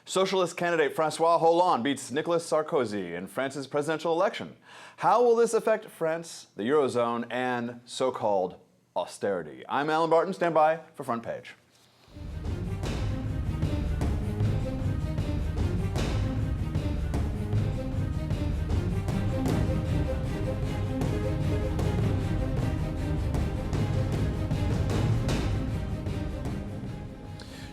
Socialist candidate François Hollande beats Nicolas Sarkozy in France's presidential election. How will this affect France, the Eurozone, and so-called austerity? I'm Alan Barton. Stand by for Front Page.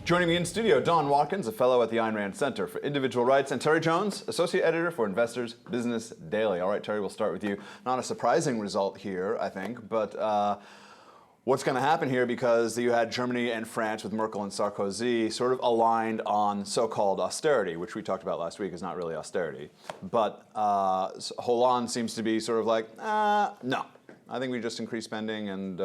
Joining me in studio, Don Watkins, a fellow at the Ayn Rand Center for Individual Rights, and Terry Jones, associate editor for Investors Business Daily. All right, Terry, we'll start with you. Not a surprising result here, I think, but what's going to happen here, because you had Germany and France with Merkel and Sarkozy sort of aligned on so-called austerity, which we talked about last week is not really austerity. But Hollande seems to be sort of like, no. I think we just increase spending and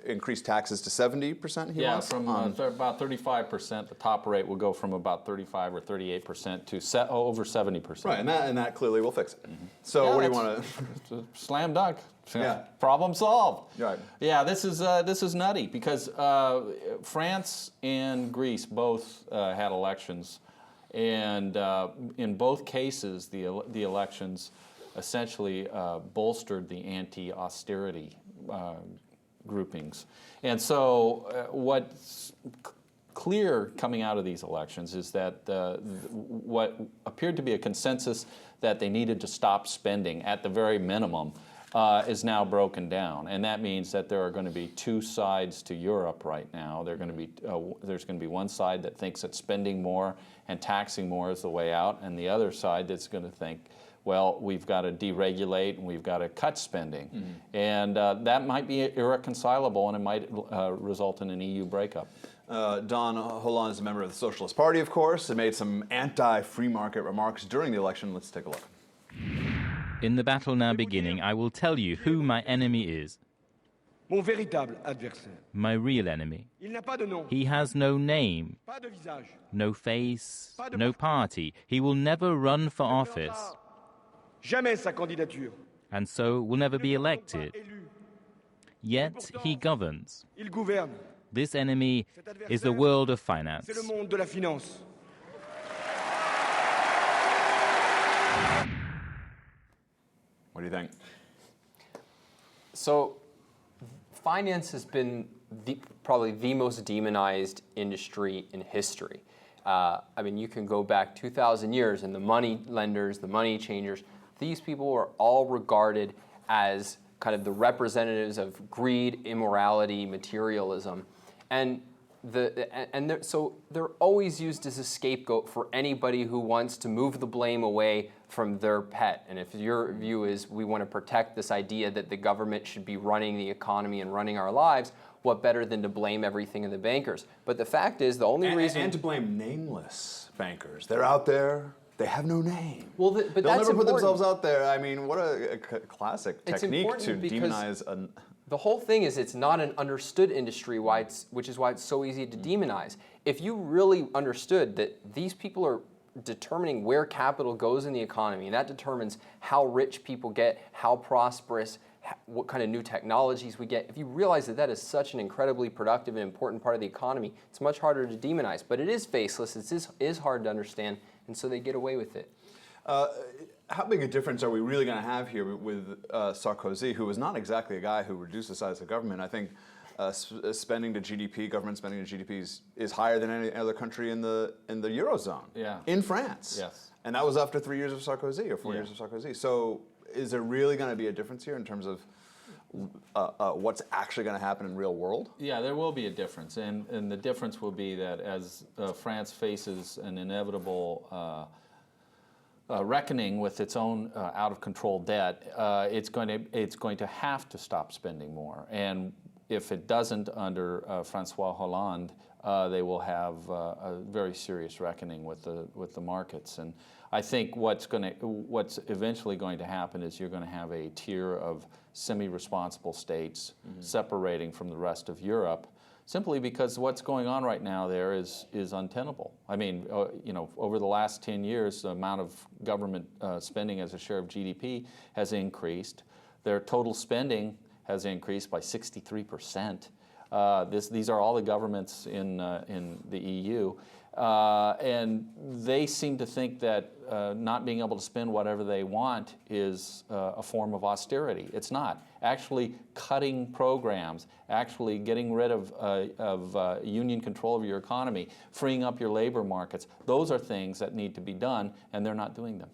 increase taxes to 70%. Yeah, from about 35%. The top rate will go from about 35 or 38% to over 70%. Right, and that clearly will fix it. Mm-hmm. So yeah, what do you want to? Slam dunk. Yeah. Problem solved. Right. Yeah, this is nutty because France and Greece both had elections, and in both cases the elections essentially bolstered the anti-austerity groupings. And so what's clear coming out of these elections is that what appeared to be a consensus that they needed to stop spending at the very minimum is now broken down. And that means that there are going to be two sides to Europe right now. There's going to be one side that thinks that spending more and taxing more is the way out, and the other side that's going to think, well, we've got to deregulate and we've got to cut spending. Mm-hmm. And that might be irreconcilable, and it might result in an EU breakup. Don Hollande is a member of the Socialist Party, of course, and made some anti-free market remarks during the election. Let's take a look. In the battle now beginning, I will tell you who my enemy is. Mon véritable adversaire. My real enemy. Il n'a pas de nom. He has no name, Pas de visage. no face, no party. He will never run for office, Jamais sa candidature. and so will never be elected. Yet he governs. Il gouverne. This enemy is the world of finance. C'est le monde de la finance. What do you think? So, finance has been probably the most demonized industry in history. I mean, you can go back 2,000 years, and the money lenders, the money changers, these people were all regarded as kind of the representatives of greed, immorality, materialism, and so they're always used as a scapegoat for anybody who wants to move the blame away from their pet. And if your view is we want to protect this idea that the government should be running the economy and running our lives, what better than to blame everything on the bankers? But the fact is, the only reason... And to blame nameless bankers. They're out there. They have no name. Well, but they'll that's never put important. themselves out there. I mean, what a classic technique to demonize a... The whole thing is it's not an understood industry, which is why it's so easy to demonize. If you really understood that these people are determining where capital goes in the economy, and that determines how rich people get, how prosperous, what kind of new technologies we get. If you realize that that is such an incredibly productive and important part of the economy, it's much harder to demonize. But it is faceless, it is hard to understand, and so they get away with it. How big a difference are we really going to have here with Sarkozy, who was not exactly a guy who reduced the size of government? I think spending to GDP, government spending to GDP is higher than any other country in the Eurozone. Yeah. In France. Yes. And that was after 3 years of Sarkozy or 4 years of Sarkozy. So is there really going to be a difference here in terms of what's actually going to happen in real world? Yeah, there will be a difference, and the difference will be that as France faces an inevitable reckoning with its own out-of-control debt, it's going to have to stop spending more. And if it doesn't under François Hollande, they will have a very serious reckoning with the markets. And I think what's eventually going to happen is you're going to have a tier of semi-responsible states separating from the rest of Europe, simply because what's going on right now there is untenable. I mean, over the last 10 years, the amount of government spending as a share of GDP has increased. Their total spending has increased by 63%. These are all the governments in the EU. And they seem to think that not being able to spend whatever they want is a form of austerity. It's not. Actually cutting programs, actually getting rid of union control of your economy, freeing up your labor markets, those are things that need to be done, and they're not doing them.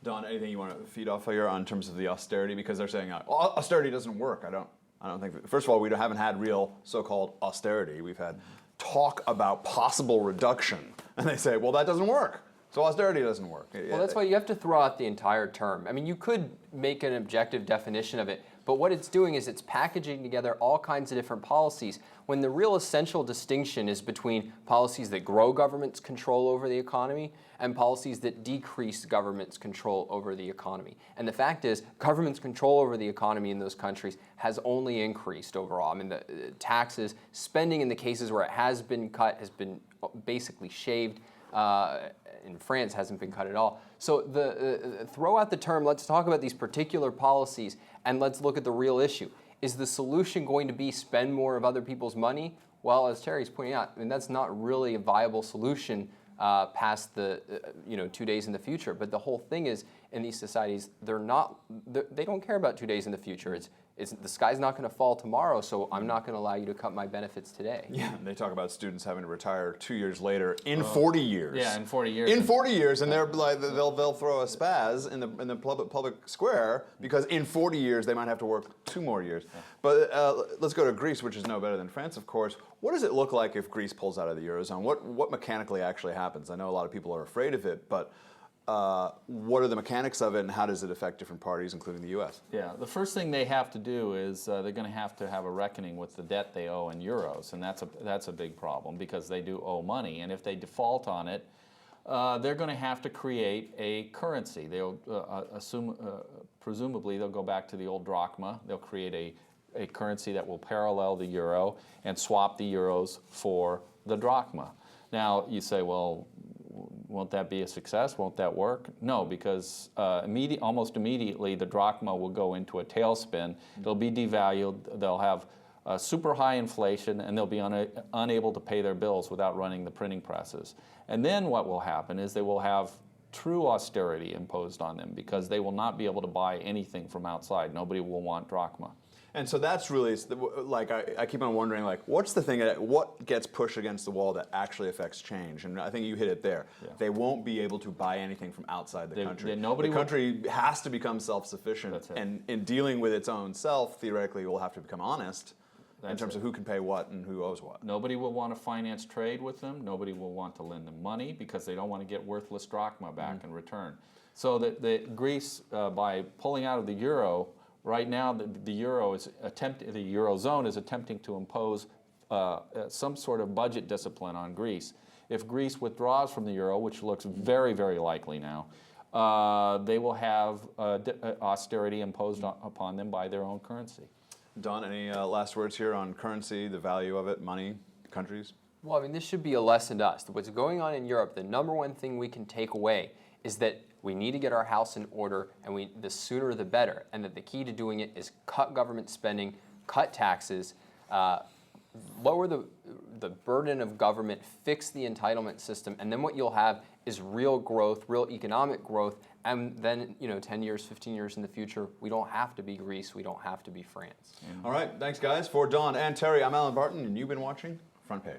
Don, anything you want to feed off here on terms of the austerity? Because they're saying, well, austerity doesn't work. I don't think, first of all, we haven't had real so-called austerity. We've had talk about possible reduction, and they say, well, that doesn't work. So austerity doesn't work. Well, that's why you have to throw out the entire term. I mean, you could make an objective definition of it, but what it's doing is it's packaging together all kinds of different policies when the real essential distinction is between policies that grow government's control over the economy and policies that decrease government's control over the economy. And the fact is, government's control over the economy in those countries has only increased overall. I mean, the taxes, spending in the cases where it has been cut has been basically shaved. In France, hasn't been cut at all. So throw out the term, let's talk about these particular policies, and let's look at the real issue. Is the solution going to be spend more of other people's money? Well, as Terry's pointing out, I mean, that's not really a viable solution past the 2 days in the future. But the whole thing is, in these societies, they don't care about 2 days in the future. It's the sky's not going to fall tomorrow, so I'm not going to allow you to cut my benefits today. Yeah, they talk about students having to retire 2 years later in 40 years. Yeah, in 40 years. In 40 years, and they're like, they'll throw a spaz in the public square because in 40 years they might have to work 2 more years. Yeah. But let's go to Greece, which is no better than France, of course. What does it look like if Greece pulls out of the Eurozone? What mechanically actually happens? I know a lot of people are afraid of it, but what are the mechanics of it, and how does it affect different parties, including the U.S.? Yeah, the first thing they have to do is they're going to have a reckoning with the debt they owe in euros, and that's a big problem because they do owe money, and if they default on it, they're going to have to create a currency. They'll presumably they'll go back to the old drachma. They'll create a currency that will parallel the euro and swap the euros for the drachma. Now you say, well, won't that be a success? Won't that work? No, because almost immediately the drachma will go into a tailspin. It'll be devalued. They'll have super high inflation, and they'll be unable to pay their bills without running the printing presses. And then what will happen is they will have true austerity imposed on them because they will not be able to buy anything from outside. Nobody will want drachma. And so that's really, like, I keep on wondering, like, what's the thing, what gets pushed against the wall that actually affects change? And I think you hit it there. Yeah. They won't be able to buy anything from outside the country. The country has to become self-sufficient. And in dealing with its own self, theoretically, will have to become honest in terms of who can pay what and who owes what. Nobody will want to finance trade with them. Nobody will want to lend them money because they don't want to get worthless drachma back in return. So that Greece, by pulling out of the euro, right now, the eurozone is attempting to impose some sort of budget discipline on Greece. If Greece withdraws from the euro, which looks very, very likely now, they will have austerity imposed upon them by their own currency. Don, any last words here on currency, the value of it, money, countries? Well, I mean, this should be a lesson to us. What's going on in Europe, the number one thing we can take away is that we need to get our house in order, and the sooner the better, and that the key to doing it is cut government spending, cut taxes, lower the burden of government, fix the entitlement system, and then what you'll have is real growth, real economic growth, and then 10 years, 15 years in the future, we don't have to be Greece, we don't have to be France. All right, thanks guys. For Don and Terry, I'm Alan Barton, and you've been watching Front Page.